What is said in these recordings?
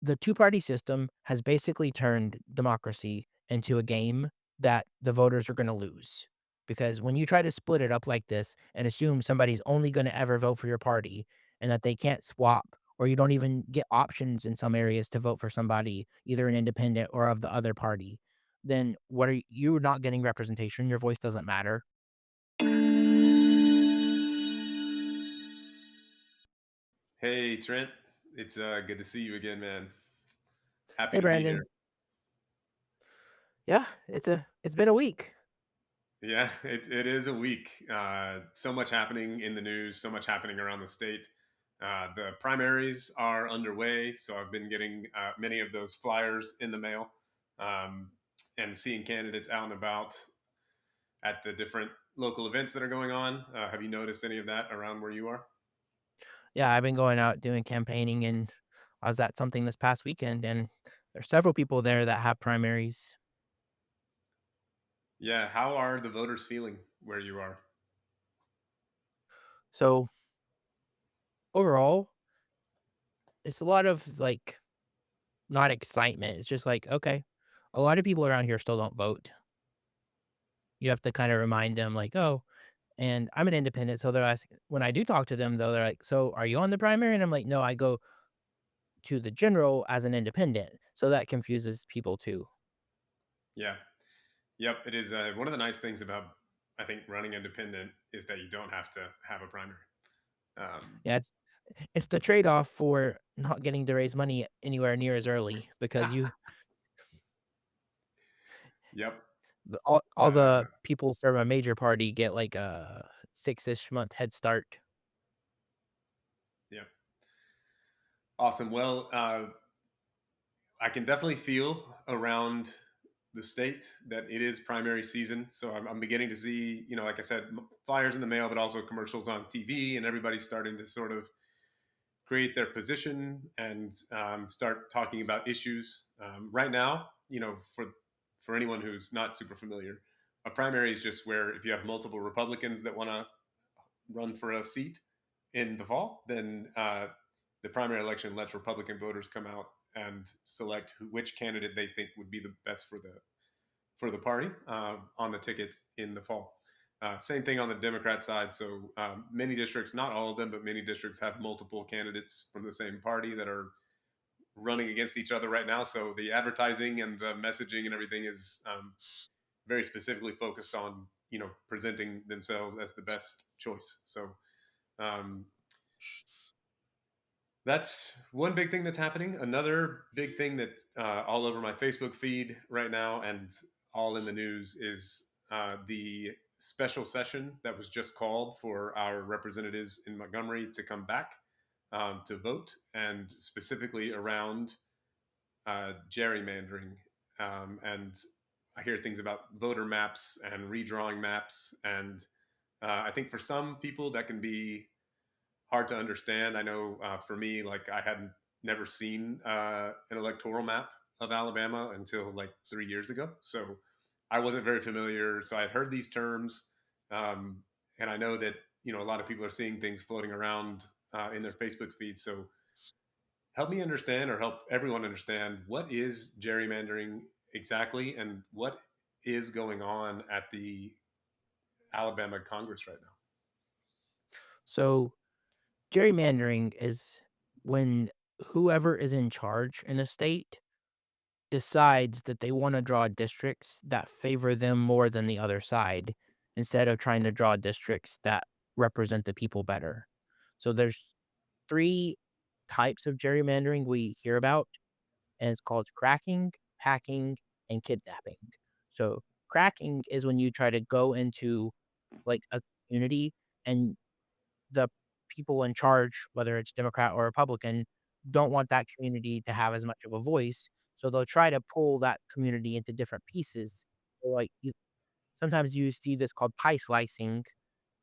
The two-party system has basically turned democracy into a game that the voters are gonna lose, because when you try to split it up like this and assume somebody's only gonna ever vote for your party and that they can't swap, or you don't even get options in some areas to vote for somebody, either an independent or of the other party, then what are you're not getting representation, your voice doesn't matter. Hey Trent, it's good to see you again, man. Happy "Hey, to be here. Brandon." Yeah, it's been a week. Yeah, it is a week. So much happening in the news, so much happening around the state. The primaries are underway, so I've been getting many of those flyers in the mail um, and seeing candidates out and about at the different local events that are going on. Have you noticed any of that around where you are? Yeah, I've been going out doing campaigning, and I was at something this past weekend, and there's several people there that have primaries. Yeah, how are the voters feeling where you are? So, overall, it's a lot of, like, not excitement, it's just like, okay, a lot of people around here still don't vote. You have to kinda remind them, like, "Oh," and I'm an independent, so they're asking when I do talk to them, though, they're like, "So, are you on the primary?" And I'm like, "No, I go to the general as an independent." So that confuses people too. Yeah. Yep, it is. One of the nice things about I think running independent is that you don't have to have a primary. Um, Yeah, it's the trade-off for not getting to raise money anywhere near as early because you yep. all Uh, the people from a major party get, like, a 6-ish month head start. yep. Awesome. Well, I can definitely feel around the state that it is primary season. So I'm beginning to see, like I said, flyers in the mail, but also commercials on TV, and everybody's starting to sort of create their position and start talking about issues. Right now, for anyone who's not super familiar, a primary is just where if you have multiple Republicans that want to run for a seat in the fall, then the primary election lets Republican voters come out and select which candidate they think would be the best for the party on the ticket in the fall. Same thing on the Democrat side. So many districts, not all of them, but many districts have multiple candidates from the same party that are running against each other right now. So the advertising and the messaging and everything is very specifically focused on presenting themselves as the best choice. So um, that's one big thing that's happening. Another big thing that all over my Facebook feed right now and all in the news is the special session that was just called for our representatives in Montgomery to come back to vote, and specifically around gerrymandering. And I hear things about voter maps and redrawing maps. And I think for some people that can be hard to understand. I know for me, like I hadn't never seen an electoral map of Alabama until like 3 years ago, so I wasn't very familiar. So I had heard these terms, and I know that a lot of people are seeing things floating around in their Facebook feeds. So help me understand, or help everyone understand, what is gerrymandering exactly, and what is going on at the Alabama Congress right now. So, gerrymandering is when whoever is in charge in a state decides that they wanna draw districts that favor them more than the other side, instead of trying to draw districts that represent the people better. So there's 3 types of gerrymandering we hear about, and it's called cracking, packing, and kidnapping. So, cracking is when you try to go into, like, a community and the people in charge, whether it's Democrat or Republican, don't want that community to have as much of a voice, so they'll try to pull that community into different pieces. So, like, sometimes you see this called pie slicing,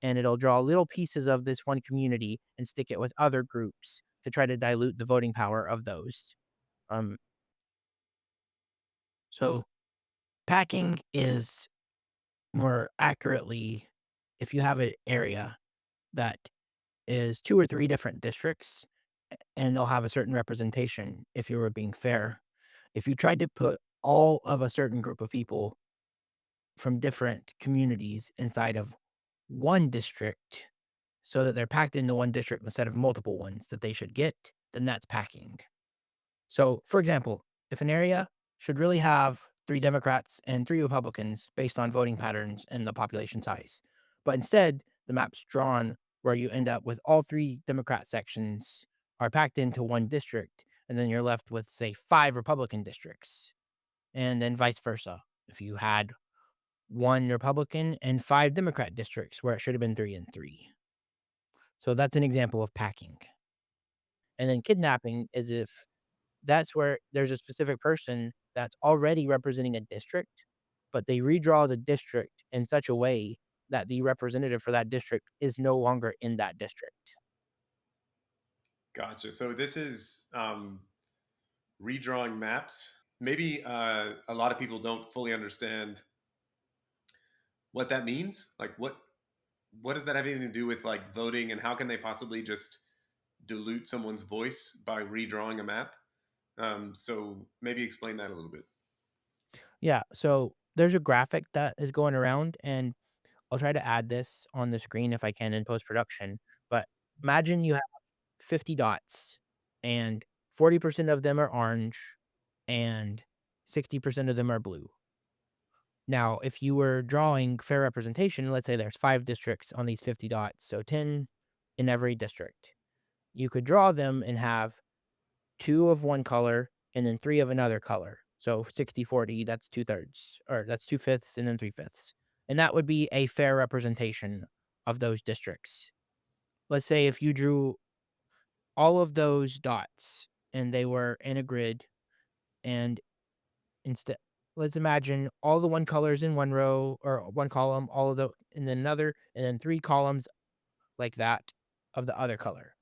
and it'll draw little pieces of this one community and stick it with other groups to try to dilute the voting power of those. Um, so packing is more accurately if you have an area that is 2 or 3 different districts, and they'll have a certain representation if you were being fair. If you tried to put all of a certain group of people from different communities inside of one district so that they're packed into one district instead of multiple ones that they should get, then that's packing. So, for example, if an area should really have 3 Democrats and 3 Republicans based on voting patterns and the population size, but instead the map's drawn where you end up with all 3 Democrat sections are packed into one district, and then you're left with, say, 5 Republican districts, and then vice versa. If you had 1 Republican and 5 Democrat districts where it should have been 3 and 3. So that's an example of packing. And then kidnapping is if that's where there's a specific person that's already representing a district, but they redraw the district in such a way that the representative for that district is no longer in that district. Gotcha. So this is redrawing maps. Maybe a lot of people don't fully understand what that means. Like, what does that have anything to do with like voting, and how can they possibly just dilute someone's voice by redrawing a map? So maybe explain that a little bit. Yeah, so there's a graphic that is going around, and I'll try to add this on the screen if I can in post-production, but imagine you have 50 dots, and 40% of them are orange, and 60% of them are blue. Now, if you were drawing fair representation, let's say there's 5 districts on these 50 dots, so 10 in every district. You could draw them and have 2 of one color and then 3 of another color. So 60-40, that's 2/3, or that's 2/5 and then 3/5. And that would be a fair representation of those districts. Let's say if you drew all of those dots and they were in a grid, and instead, let's imagine all the one colors in one row or one column, all of the in another, and then 3 columns like that of the other color.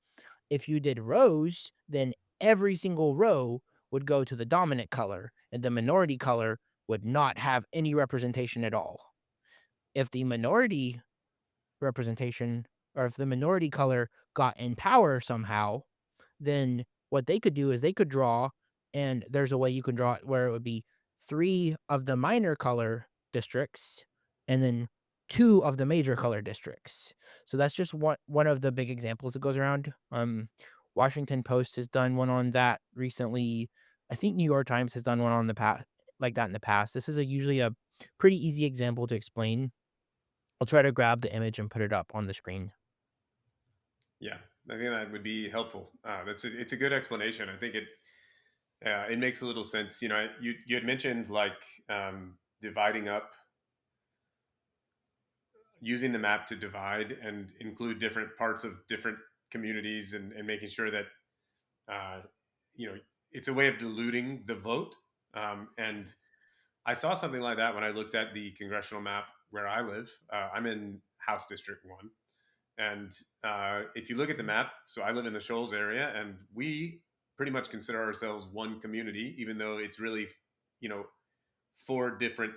If you did rows, then every single row would go to the dominant color, and the minority color would not have any representation at all. If the minority representation, or if the minority color got in power somehow, then what they could do is they could draw, and there's a way you can draw it where it would be 3 of the minor color districts and then 2 of the major color districts. So that's just one of the big examples that goes around. Washington Post has done one on that recently. I think New York Times has done one on the past like that in the past. This is usually a pretty easy example to explain. I'll try to grab the image and put it up on the screen. Yeah, I think that would be helpful. It's a good explanation. I think it makes a little sense. You know, you had mentioned like dividing up, using the map to divide and include different parts of different communities, and making sure that uh, you know it's a way of diluting the vote. And I saw something like that when I looked at the congressional map where I live. I'm in House District One. And if you look at the map, so I live in the Shoals area, and we pretty much consider ourselves one community, even though it's really, you know, four different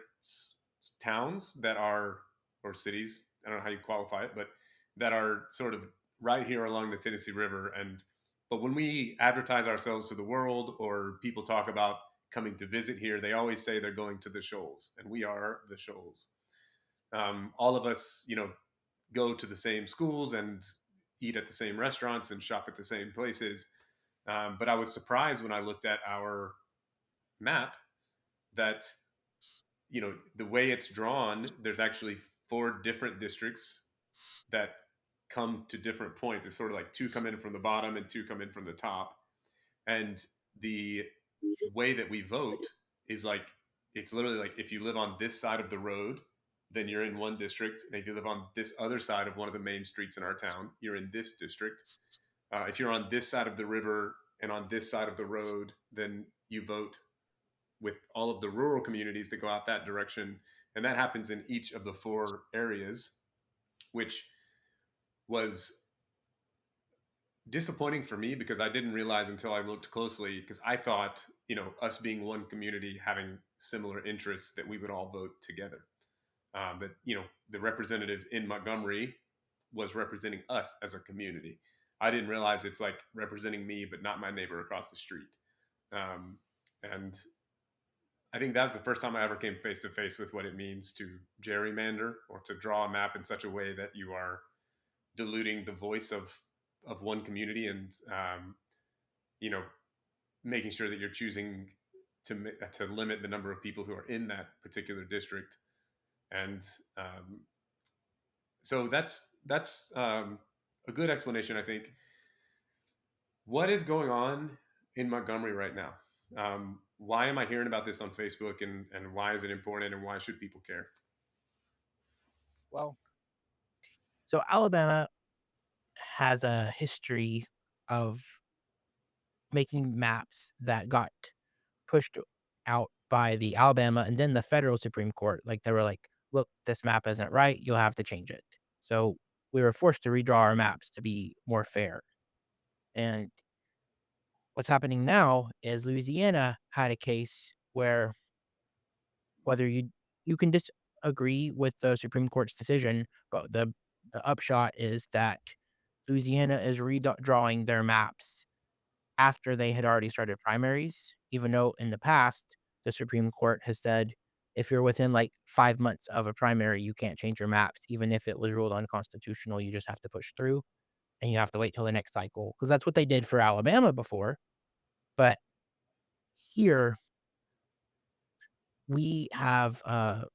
towns that are, or cities. I don't know how you qualify it, but that are sort of right here along the Tennessee River. And but when we advertise ourselves to the world, or people talk about coming to visit here, they always say they're going to the Shoals, and we are the Shoals. All of us, you know, go to the same schools and eat at the same restaurants and shop at the same places. But I was surprised when I looked at our map that, you know, the way it's drawn, there's actually four different districts that come to different points. It's sort of like two come in from the bottom and two come in from the top. And the way that we vote is like, it's literally like if you live on this side of the road, then you're in one district. And if you live on this other side of one of the main streets in our town, you're in this district. If you're on this side of the river and on this side of the road, then you vote with all of the rural communities that go out that direction. And that happens in each of the four areas, which was disappointing for me because I didn't realize until I looked closely, because I thought, you know, us being one community having similar interests, that we would all vote together. But, you know, the representative in Montgomery was representing us as a community. I didn't realize it's like representing me, but not my neighbor across the street. Um, and I think that was the first time I ever came face to face with what it means to gerrymander or to draw a map in such a way that you are diluting the voice of one community and you know making sure that you're choosing to limit the number of people who are in that particular district. And so that's a good explanation, I think. What is going on in Montgomery right now? Why am I hearing about this on Facebook, and why is it important, and why should people care? Well, so Alabama has a history of making maps that got pushed out by the Alabama and then the federal Supreme Court. Like, they were like, "Look, this map isn't right. You'll have to change it." So we were forced to redraw our maps to be more fair. And what's happening now is Louisiana had a case where whether you can disagree with the Supreme Court's decision, but the upshot is that Louisiana is redrawing their maps after they had already started primaries, even though in the past, the Supreme Court has said, if you're within, like, 5 months of a primary, you can't change your maps. Even if it was ruled unconstitutional, you just have to push through, and you have to wait till the next cycle, because that's what they did for Alabama before. But here, we have, a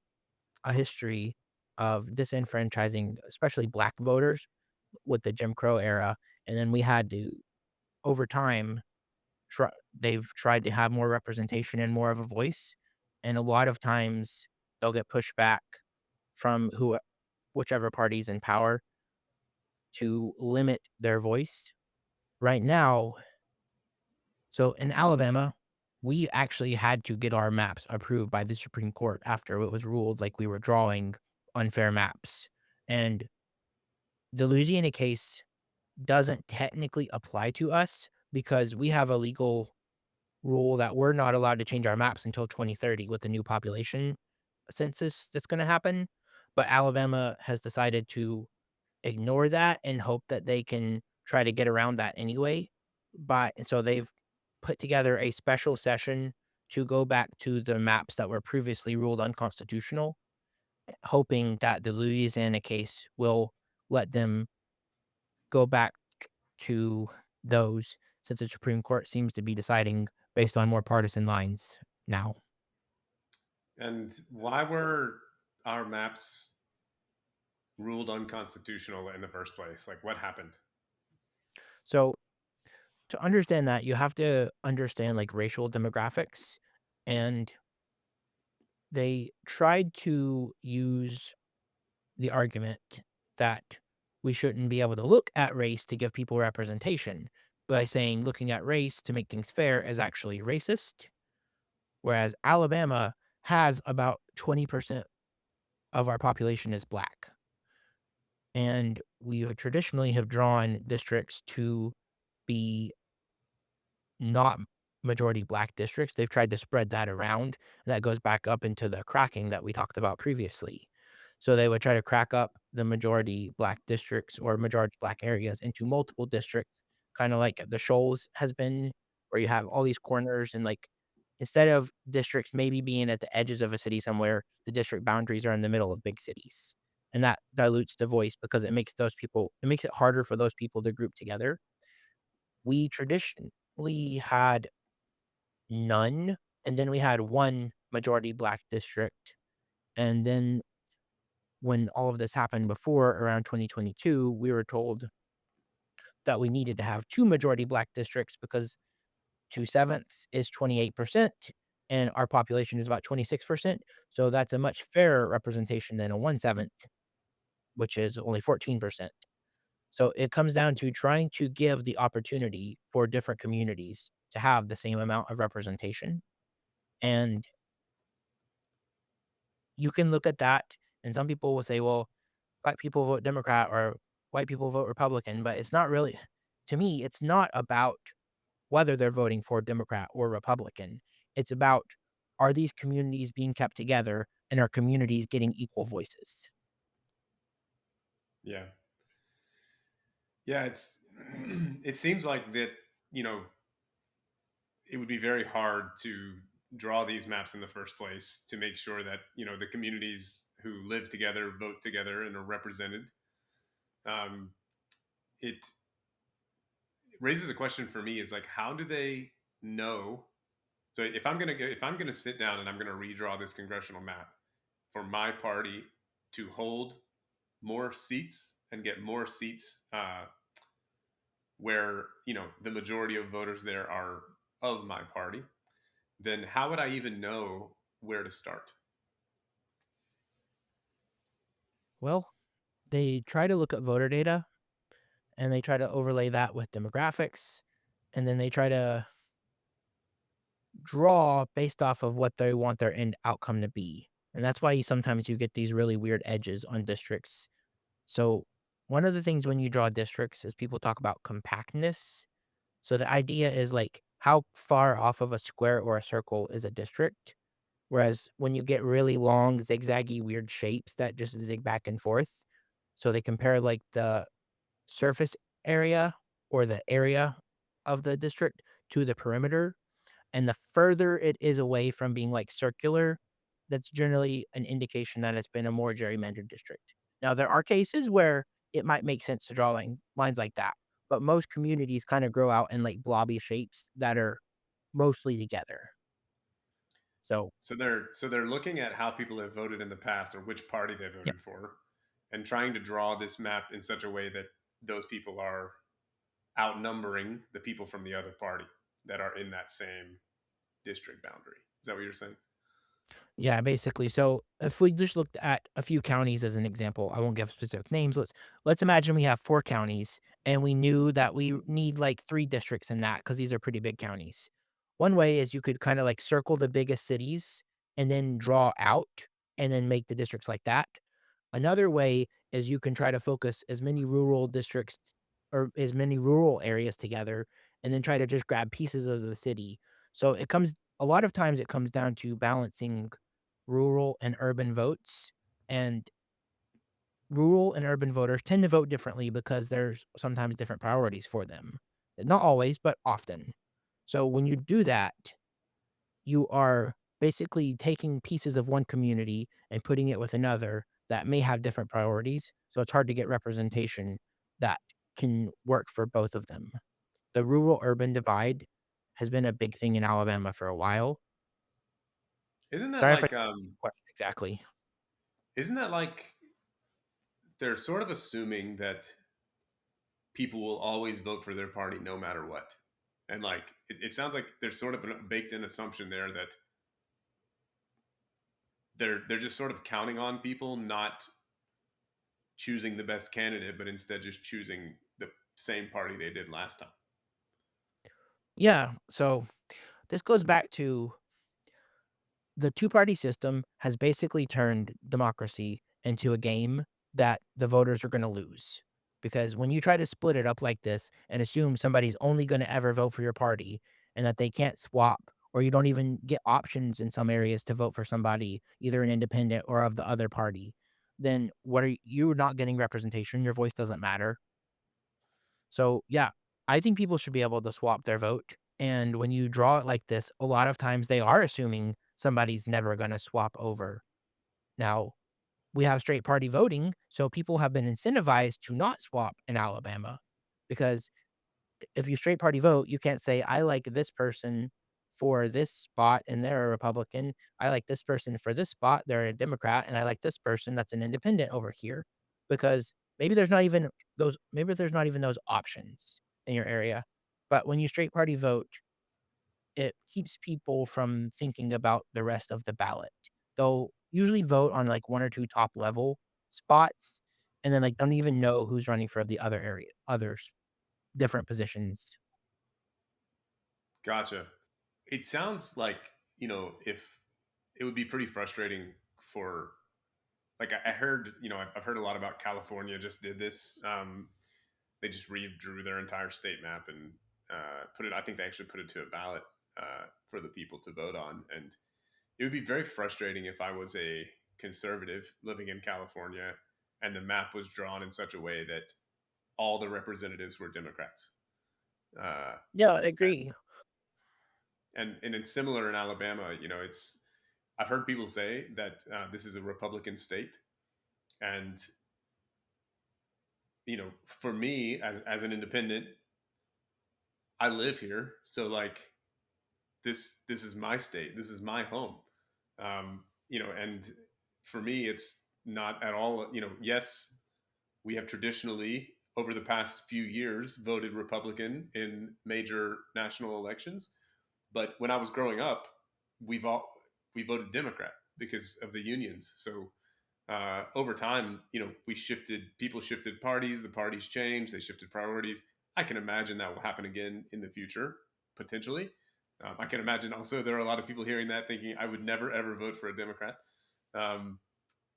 history of disenfranchising, especially Black voters with the Jim Crow era, and then we had to, over time, they've tried to have more representation and more of a voice, and a lot of times they'll get pushback from whichever party's in power to limit their voice. Right now, so in Alabama, we actually had to get our maps approved by the Supreme Court after it was ruled like we were drawing unfair maps. And the Louisiana case doesn't technically apply to us because we have a legal rule that we're not allowed to change our maps until 2030 with the new population census that's gonna happen, but Alabama has decided to ignore that and hope that they can try to get around that anyway. But so they've put together a special session to go back to the maps that were previously ruled unconstitutional, hoping that the Louisiana case will let them go back to those, since the Supreme Court seems to be deciding based on more partisan lines now. And why were our maps ruled unconstitutional in the first place? Like, what happened? So to understand that, you have to understand like racial demographics, and they tried to use the argument that we shouldn't be able to look at race to give people representation by saying looking at race to make things fair is actually racist. Whereas Alabama has about 20% of our population is black. And we have traditionally have drawn districts to be not majority black districts. They've tried to spread that around, and that goes back up into the cracking that we talked about previously. So they would try to crack up the majority black districts or majority black areas into multiple districts, kind of like the Shoals has been, where you have all these corners and like instead of districts maybe being at the edges of a city somewhere, the district boundaries are in the middle of big cities. And that dilutes the voice because it makes it harder for those people to group together. We traditionally had none, and then we had one majority black district, and then when all of this happened before around 2022, we were told that we needed to have 2 majority black districts because 2/7 is 28%, and our population is about 26%, so that's a much fairer representation than a 1/7, which is only 14%. So it comes down to trying to give the opportunity for different communities to have the same amount of representation, and you can look at that, and some people will say, "Well, black people vote Democrat or white people vote Republican," but it's not really, to me, it's not about whether they're voting for Democrat or Republican. It's about, are these communities being kept together and are communities getting equal voices? Yeah, yeah. it seems like that, you know, it would be very hard to draw these maps in the first place to make sure that, you know, the communities who live together vote together and are represented. um, it raises a question for me, is like, how do they know? So if I'm gonna sit down and I'm gonna redraw this congressional map for my party to hold more seats and get more seats, where, you know, the majority of voters there are of my party, then how would I even know where to start? Well, they try to look at voter data and they try to overlay that with demographics, and then they try to draw based off of what they want their end outcome to be. And that's why sometimes you get these really weird edges on districts. So, one of the things when you draw districts is people talk about compactness. So, the idea is like how far off of a square or a circle is a district. Whereas when you get really long, zigzaggy, weird shapes that just zig back and forth, so they compare like the surface area or the area of the district to the perimeter. And the further it is away from being like circular, that's generally an indication that it's been a more gerrymandered district. Now, there are cases where it might make sense to draw lines like that, but most communities kind of grow out in like blobby shapes that are mostly together. So, So they're looking at how people have voted in the past or which party they yeah. voted for, and trying to draw this map in such a way that those people are outnumbering the people from the other party that are in that same district boundary. Is that what you're saying? Yeah, basically. So if we just looked at a few counties as an example, I won't give specific names. Let's imagine we have 4 counties and we knew that we need like 3 districts in that because these are pretty big counties. One way is you could kind of like circle the biggest cities and then draw out and then make the districts like that. Another way is you can try to focus as many rural districts or as many rural areas together and then try to just grab pieces of the city. So it comes a lot of times it comes down to balancing rural and urban votes, and rural and urban voters tend to vote differently because there's sometimes different priorities for them. Not always, but often. So when you do that, you are basically taking pieces of one community and putting it with another that may have different priorities. So it's hard to get representation that can work for both of them. The rural urban divide has been a big thing in Alabama for a while. Isn't that Sorry if I like question exactly. isn't that like they're sort of assuming that people will always vote for their party no matter what? And like it sounds like there's sort of a baked in assumption there that they're just sort of counting on people not choosing the best candidate, but instead just choosing the same party they did last time. Yeah, so this goes back to the two-party system has basically turned democracy into a game that the voters are gonna lose. Because when you try to split it up like this and assume somebody's only gonna ever vote for your party and that they can't swap, or you don't even get options in some areas to vote for somebody, either an independent or of the other party, then what are you're not getting representation, your voice doesn't matter. So, yeah, I think people should be able to swap their vote, and when you draw it like this, a lot of times they are assuming somebody's never gonna swap over. Now, we have straight party voting, so people have been incentivized to not swap in Alabama, because if you straight party vote, you can't say, "I like this person for this spot and they're a Republican. I like this person for this spot, they're a Democrat, and I like this person that's an independent over here," because maybe there's not even those options in your area. But when you straight party vote, it keeps people from thinking about the rest of the ballot. They'll usually vote on, like, 1 or 2 top level spots, and then, like, don't even know who's running for the others different positions. Gotcha. It sounds like, you know, if it would be pretty frustrating for, like, I heard, you know, I've heard a lot about California just did this. They just redrew their entire state map and put it, I think they actually put it to a ballot for the people to vote on. And it would be very frustrating if I was a conservative living in California and the map was drawn in such a way that all the representatives were Democrats. Uh, Yeah, I agree. and it's similar in Alabama. It's I've heard people say that this is a Republican state, and for me as an independent, I live here, so like this is my state, this is my home. And for me, it's not at all. Yes, we have traditionally over the past few years voted Republican in major national elections. But when I was growing up, we've all we voted Democrat because of the unions. So over time, people shifted parties, the parties changed, they shifted priorities. I can imagine that will happen again in the future, potentially. I can imagine also there are a lot of people hearing that thinking I would never ever vote for a Democrat, um,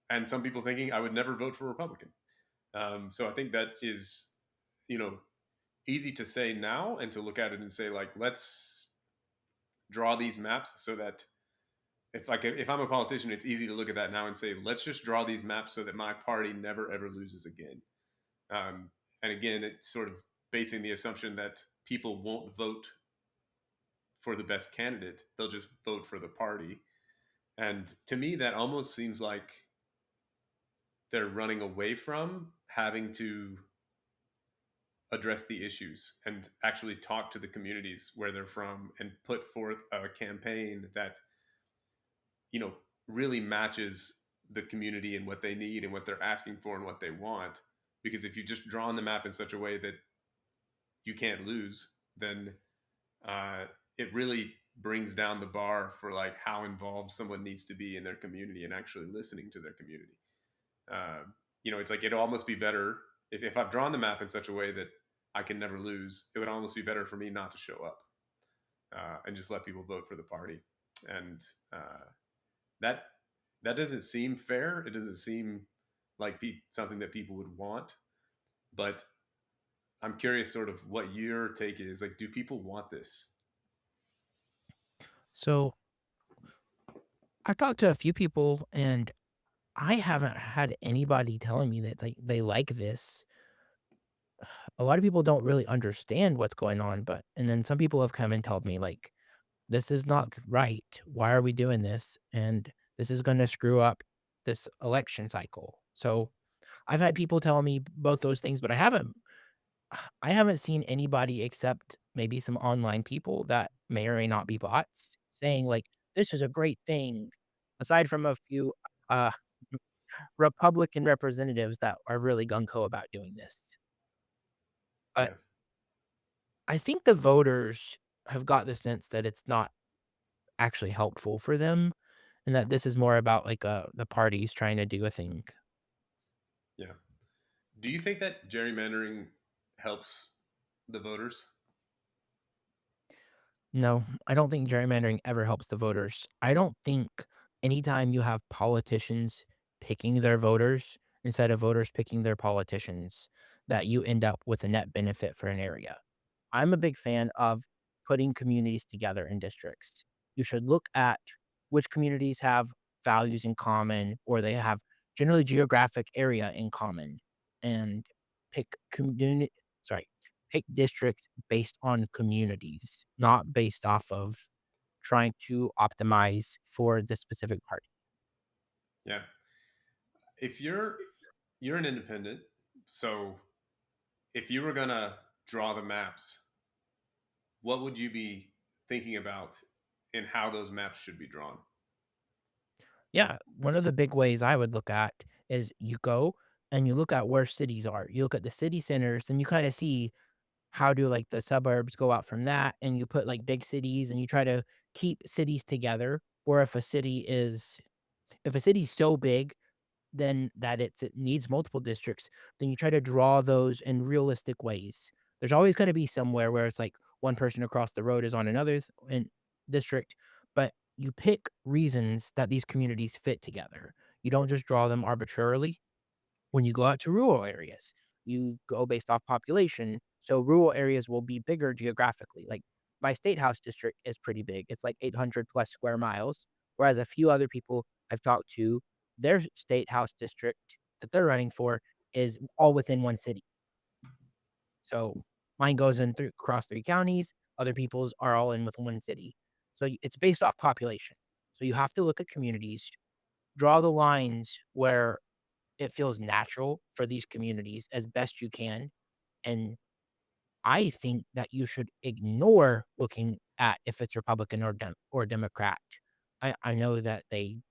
and some people thinking I would never vote for a Republican. So I think that is, you know, easy to say now and to look at it and say like, let's draw these maps so that if I'm a politician, it's easy to look at that now and say, let's just draw these maps so that my party never ever loses again. Um, and again, it's sort of basing the assumption that people won't vote for the best candidate; they'll just vote for the party. And to me, that almost seems like they're running away from having to address the issues and actually talk to the communities where they're from and put forth a campaign that you know really matches the community and what they need and what they're asking for and what they want. Because if you just draw on the map in such a way that you can't lose, then uh, it really brings down the bar for like how involved someone needs to be in their community and actually listening to their community. uh, it's like it'd almost be better if I've drawn the map in such a way that I can never lose. It would almost be better for me not to show up and just let people vote for the party. And that that doesn't seem fair. It doesn't seem like something that people would want. But I'm curious, sort of, what your take is. Like, do people want this? So I've talked to a few people, and I haven't had anybody telling me that they like this. A lot of people don't really understand what's going on, but and then some people have come and told me like, "This is not right. Why are we doing this? And this is gonna screw up this election cycle." So, I've had people tell me both those things, but I haven't seen anybody except maybe some online people that may or may not be bots saying like, "This is a great thing," aside from a few, uh, Republican representatives that are really gung ho about doing this. But Yeah, I think the voters have got the sense that it's not actually helpful for them, and that this is more about, like, the parties trying to do a thing. yeah. Do you think that gerrymandering helps the voters? No, I don't think gerrymandering ever helps the voters. I don't think anytime you have politicians picking their voters instead of voters picking their politicians, that you end up with a net benefit for an area. I'm a big fan of putting communities together in districts. You should look at which communities have values in common or they have generally geographic area in common and pick community sorry, pick districts based on communities, not based off of trying to optimize for the specific party. Yeah. If you're an independent, so if you were gonna draw the maps, what would you be thinking about in how those maps should be drawn? Yeah, one of the big ways I would look at is you go and you look at where cities are. You look at the city centers, then you kind of see how do like the suburbs go out from that, and you put like big cities and you try to keep cities together. Or if a city's so big then that it needs multiple districts, then you try to draw those in realistic ways. There's always gonna be somewhere where it's like one person across the road is on another district, but you pick reasons that these communities fit together. You don't just draw them arbitrarily. When you go out to rural areas, you go based off population, so rural areas will be bigger geographically. Like, my state house district is pretty big, it's like 800 plus square miles, whereas a few other people I've talked to, their state house district that they're running for is all within one city. So mine goes in through across 3 counties, other people's are all in with 1 city. So it's based off population. So you have to look at communities, draw the lines where it feels natural for these communities as best you can, and I think that you should ignore looking at if it's Republican or Democrat. I know that they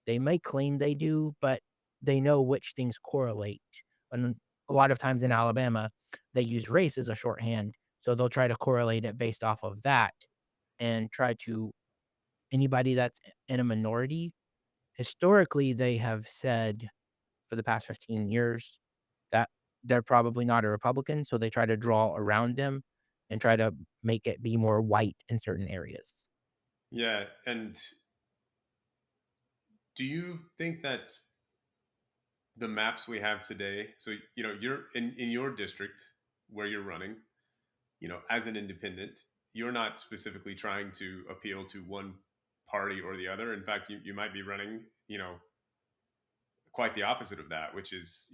may claim they do, but they know which things correlate. And a lot of times in Alabama, they use race as a shorthand, so they'll try to correlate it based off of that and try to anybody that's in a minority, historically, they have said for the past 15 years that they're probably not a Republican, so they try to draw around them and try to make it be more white in certain areas. Yeah, and do you think that the maps we have today, so you're in your district where you're running, as an independent, you're not specifically trying to appeal to one party or the other. In fact, you might be running, quite the opposite of that, which is,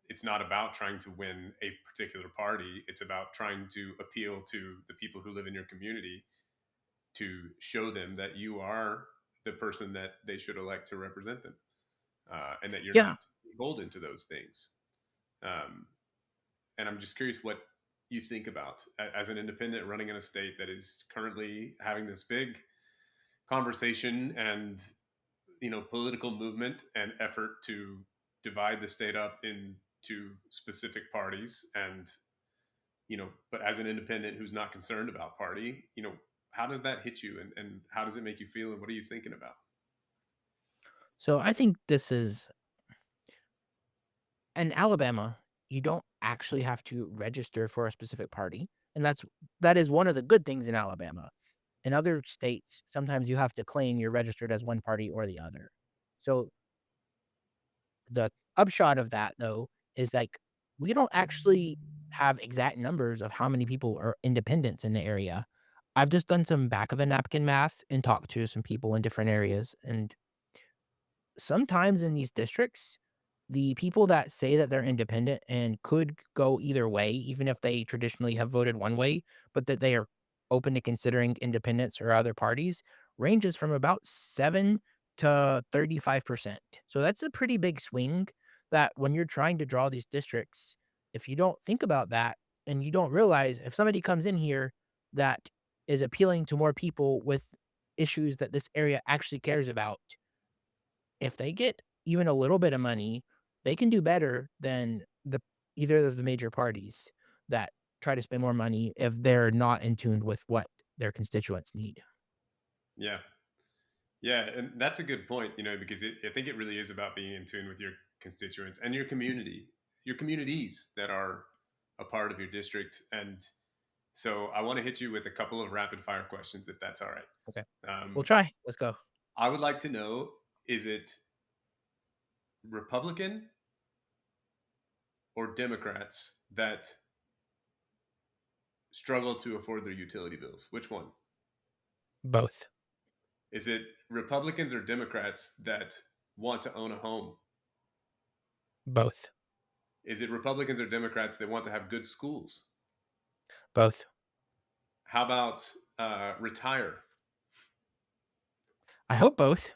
it's not about trying to win a particular party. It's about trying to appeal to the people who live in your community to show them that you are the person that they should elect to represent them, and that you're Yeah. not beholden to those things. Um, and I'm just curious what you think about as an independent running in a state that is currently having this big conversation and political movement and effort to divide the state up into specific parties, and but as an independent who's not concerned about party, how does that hit you, and how does it make you feel, and what are you thinking about? So I think this is in Alabama, you don't actually have to register for a specific party, and that is one of the good things in Alabama. In other states, sometimes you have to claim you're registered as one party or the other. So the upshot of that, though, is, like, we don't actually have exact numbers of how many people are independents in the area. I've just done some back of the napkin math and talked to some people in different areas, and sometimes in these districts, the people that say that they're independent and could go either way, even if they traditionally have voted one way, but that they are open to considering independents or other parties, ranges from about 7 to 35%. So that's a pretty big swing that when you're trying to draw these districts, if you don't think about that and you don't realize if somebody comes in here that is appealing to more people with issues that this area actually cares about, if they get even a little bit of money, they can do better than the either of the major parties that try to spend more money if they're not in tune with what their constituents need. Yeah, yeah, and that's a good point, because I think it really is about being in tune with your constituents and your community, your communities that are a part of your district. And so I want to hit you with a couple of rapid fire questions, if that's all right. Okay. We'll Um, try. Let's go. I would like to know, is it Republican or Democrats that struggle to afford their utility bills? Which one? Both. Is it Republicans or Democrats that want to own a home? Both. Is it Republicans or Democrats that want to have good schools? Both. How about retire? I hope both.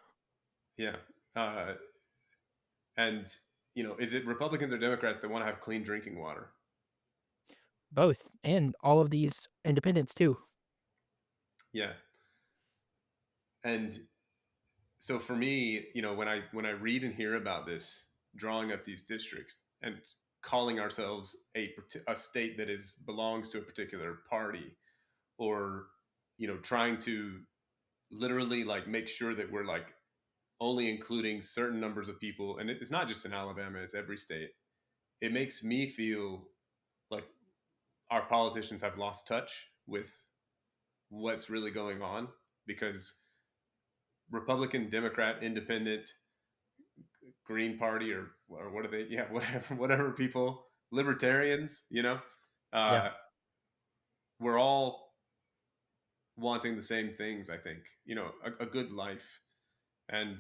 Yeah. Uh, and, is it Republicans or Democrats that want to have clean drinking water? Both. And all of these independents too. Yeah. And so for me, when I read and hear about this, drawing up these districts and calling ourselves a state that is belongs to a particular party, or trying to literally like make sure that we're like only including certain numbers of people, and it's not just in Alabama, it's every state. It makes me feel like our politicians have lost touch with what's really going on, because Republican, Democrat, Independent, Green Party, or what are they? Yeah, whatever people, libertarians, Yeah. uh, we're all wanting the same things. I think a good life, and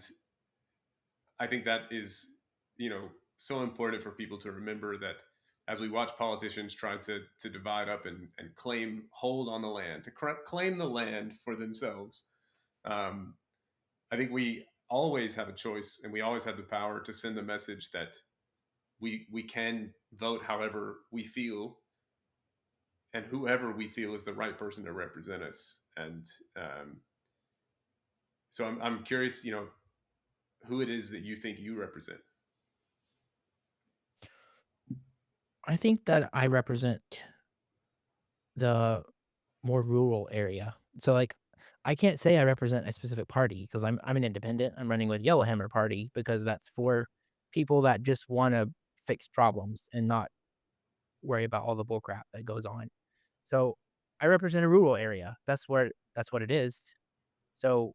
I think that is so important for people to remember that as we watch politicians try to divide up and claim hold on the land, to claim the land for themselves. Um, I think we always have a choice, and we always have the power to send the message that we can vote however we feel and whoever we feel is the right person to represent us. And so I'm curious, who it is that you think you represent. I think that I represent the more rural area. So, like, I can't say I represent a specific party because I'm an independent. I'm running with Yellowhammer Party because that's for people that just wanna fix problems and not worry about all the bullcrap that goes on. So, I represent a rural area. That's what it is. So,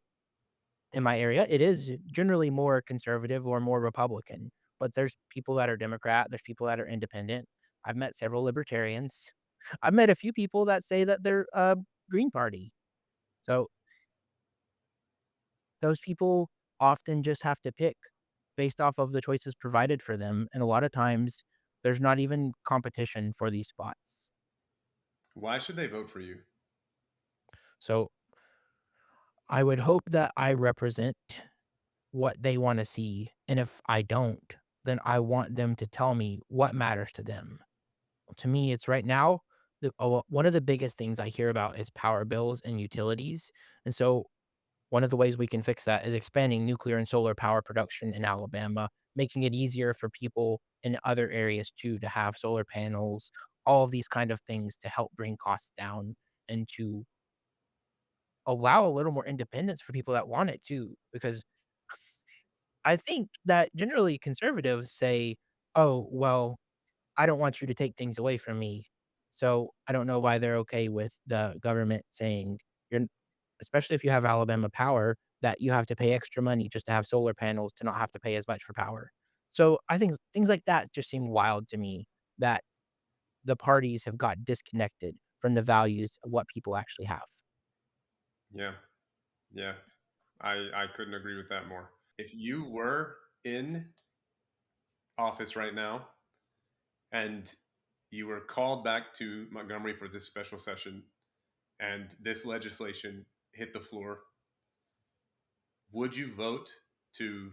in my area, it is generally more conservative or more Republican, but there's people that are Democrat, there's people that are independent. I've met several libertarians. I've met a few people that say that they're, Green Party. So, those people often just have to pick based off of the choices provided for them, and a lot of times, there's not even competition for these spots. Why should they vote for you? So, I would hope that I represent what they wanna see, and if I don't, then I want them to tell me what matters to them. To me, it's right now, one of the biggest things I hear about is power bills and utilities, and so one of the ways we can fix that is expanding nuclear and solar power production in Alabama, making it easier for people in other areas too to have solar panels, all of these kind of things to help bring costs down and to allow a little more independence for people that want it too, because I think that generally conservatives say, "Oh, well, I don't want you to take things away from me." So, I don't know why they're okay with the government saying you're n especially if you have Alabama Power, that you have to pay extra money just to have solar panels to not have to pay as much for power. So, I think things like that just seem wild to me that the parties have got disconnected from the values of what people actually have. Yeah, yeah, I couldn't agree with that more. If you were in office right now and you were called back to Montgomery for this special session and this legislation hit the floor, would you vote to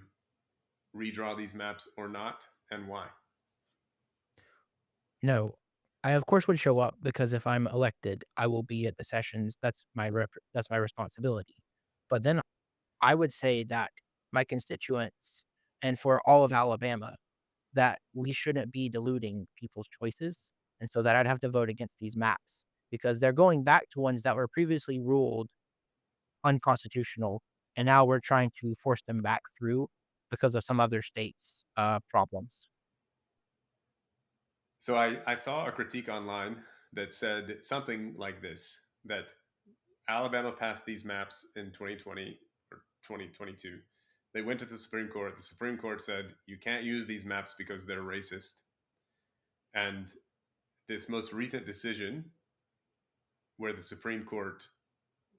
redraw these maps or not, and why? No. I, of course, would show up because if I'm elected, I will be at the sessions. That's my responsibility. But then I would say that my constituents and for all of Alabama, that we shouldn't be diluting people's choices, and so that I'd have to vote against these maps because they're going back to ones that were previously ruled unconstitutional, and now we're trying to force them back through because of some other states' problems. So I saw a critique online that said something like this, that Alabama passed these maps in 2020 or 2022. They went to the Supreme Court. The Supreme Court said you can't use these maps because they're racist. And this most recent decision, where the Supreme Court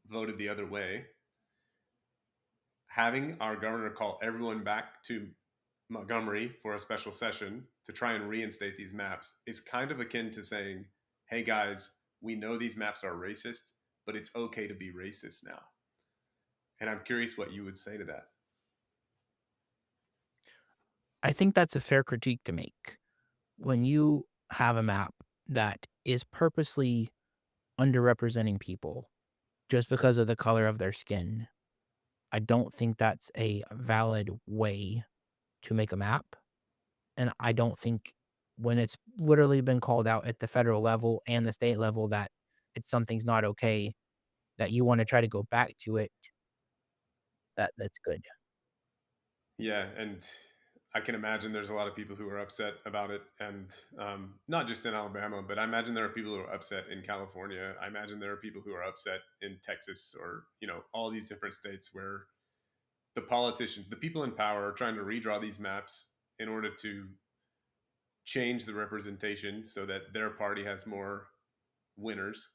voted the other way, having our governor call everyone back to Montgomery for a special session to try and reinstate these maps is kind of akin to saying, hey guys, we know these maps are racist, but it's okay to be racist now. And I'm curious what you would say to that. I think that's a fair critique to make. When you have a map that is purposely underrepresenting people just because of the color of their skin, I don't think that's a valid way to make a map. And I don't think when it's literally been called out at the federal level and the state level that it's something's not okay, that you want to try to go back to it, that's good. Yeah, and I can imagine there's a lot of people who are upset about it, and not just in Alabama, but I imagine there are people who are upset in California. I imagine there are people who are upset in Texas, or all these different states where the politicians, the people in power, are trying to redraw these maps in order to change the representation so that their party has more winners.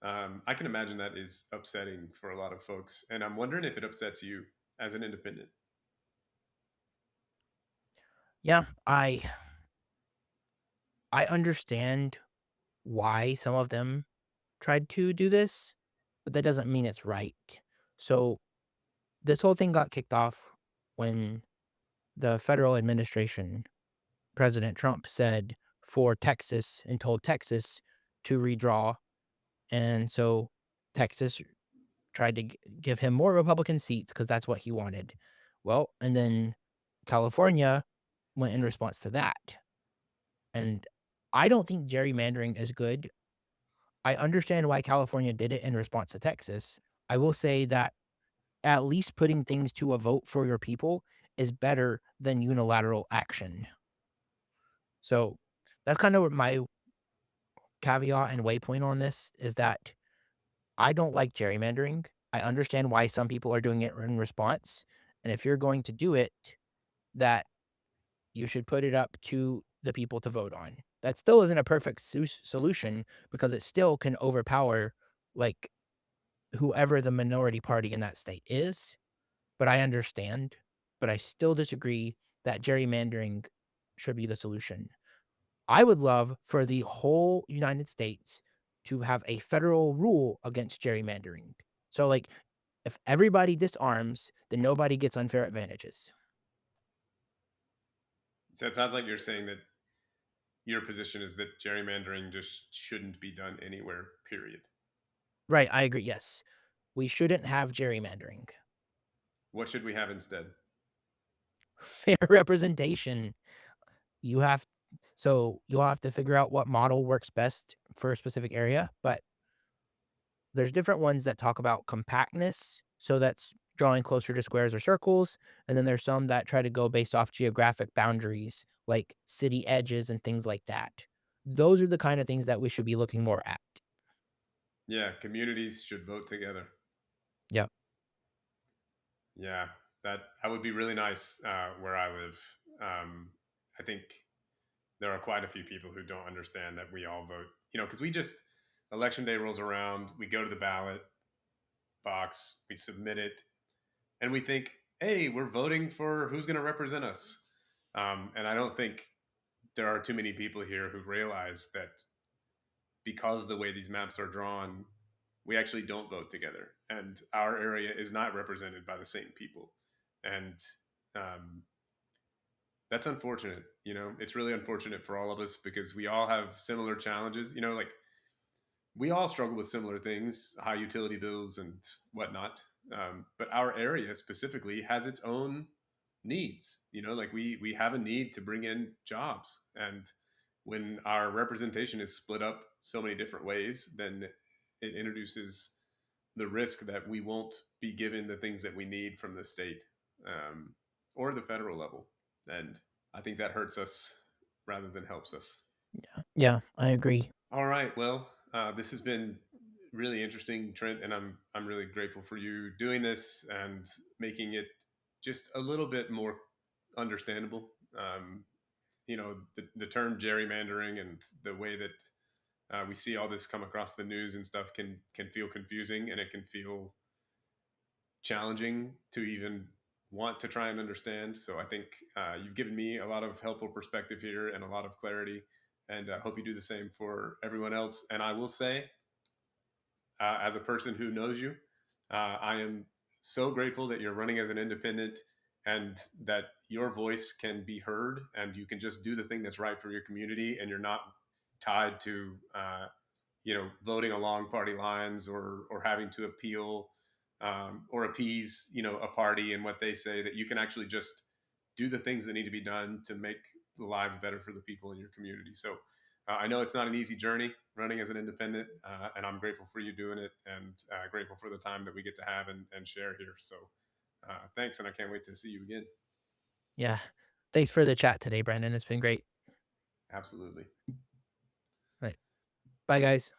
I can imagine that is upsetting for a lot of folks, and I'm wondering if it upsets you as an independent. Yeah, I understand why some of them tried to do this, but that doesn't mean it's right. So, this whole thing got kicked off when the federal administration, President Trump said for Texas and told Texas to redraw. And so Texas tried to give him more Republican seats because that's what he wanted. Well, and then California went in response to that. And I don't think gerrymandering is good. I understand why California did it in response to Texas. I will say that at least putting things to a vote for your people is better than unilateral action. So that's kind of what my caveat and waypoint on this is that I don't like gerrymandering. I understand why some people are doing it in response. And if you're going to do it, that you should put it up to the people to vote on. That still isn't a perfect solution because it still can overpower like whoever the minority party in that state is. But I understand, but I still disagree that gerrymandering should be the solution. I would love for the whole United States to have a federal rule against gerrymandering. So, like, if everybody disarms, then nobody gets unfair advantages. So it sounds like you're saying that your position is that gerrymandering just shouldn't be done anywhere, period. Right, I agree, yes. We shouldn't have gerrymandering. What should we have instead? Fair representation. You have so you'll have to figure out what model works best for a specific area, but there's different ones that talk about compactness, so that's drawing closer to squares or circles, and then there's some that try to go based off geographic boundaries, like city edges and things like that. Those are the kind of things that we should be looking more at. Yeah, communities should vote together. Yep. Yeah, that would be really nice where I live. I think there are quite a few people who don't understand that we all vote. You know, because we just election day rolls around, we go to the ballot box, we submit it, and we think, "Hey, we're voting for who's going to represent us." And I don't think there are too many people here who realize that because the way these maps are drawn, we actually don't vote together, and our area is not represented by the same people, and um, that's unfortunate. You know, it's really unfortunate for all of us because we all have similar challenges. You know, like we all struggle with similar things, high utility bills and whatnot. But our area specifically has its own needs. You know, like we have a need to bring in jobs, and when our representation is split up so many different ways, then it introduces the risk that we won't be given the things that we need from the state um, or the federal level, and I think that hurts us rather than helps us. Yeah, I agree. All right. Well, this has been really interesting, Trent, and I'm really grateful for you doing this and making it just a little bit more understandable. You know, the term gerrymandering and the way that we see all this come across the news and stuff can feel confusing, and it can feel challenging to even want to try and understand. So I think you've given me a lot of helpful perspective here and a lot of clarity, and I hope you do the same for everyone else. And I will say, as a person who knows you, I am so grateful that you're running as an independent and that your voice can be heard and you can just do the thing that's right for your community and you're not tied to voting along party lines or having to appeal or appease a party and what they say, that you can actually just do the things that need to be done to make the lives better for the people in your community. So I know it's not an easy journey running as an independent, and I'm grateful for you doing it, and grateful for the time that we get to have and share here. So thanks, and I can't wait to see you again. Yeah. Thanks for the chat today, Brandon. It's been great. Absolutely. Right. Bye, guys.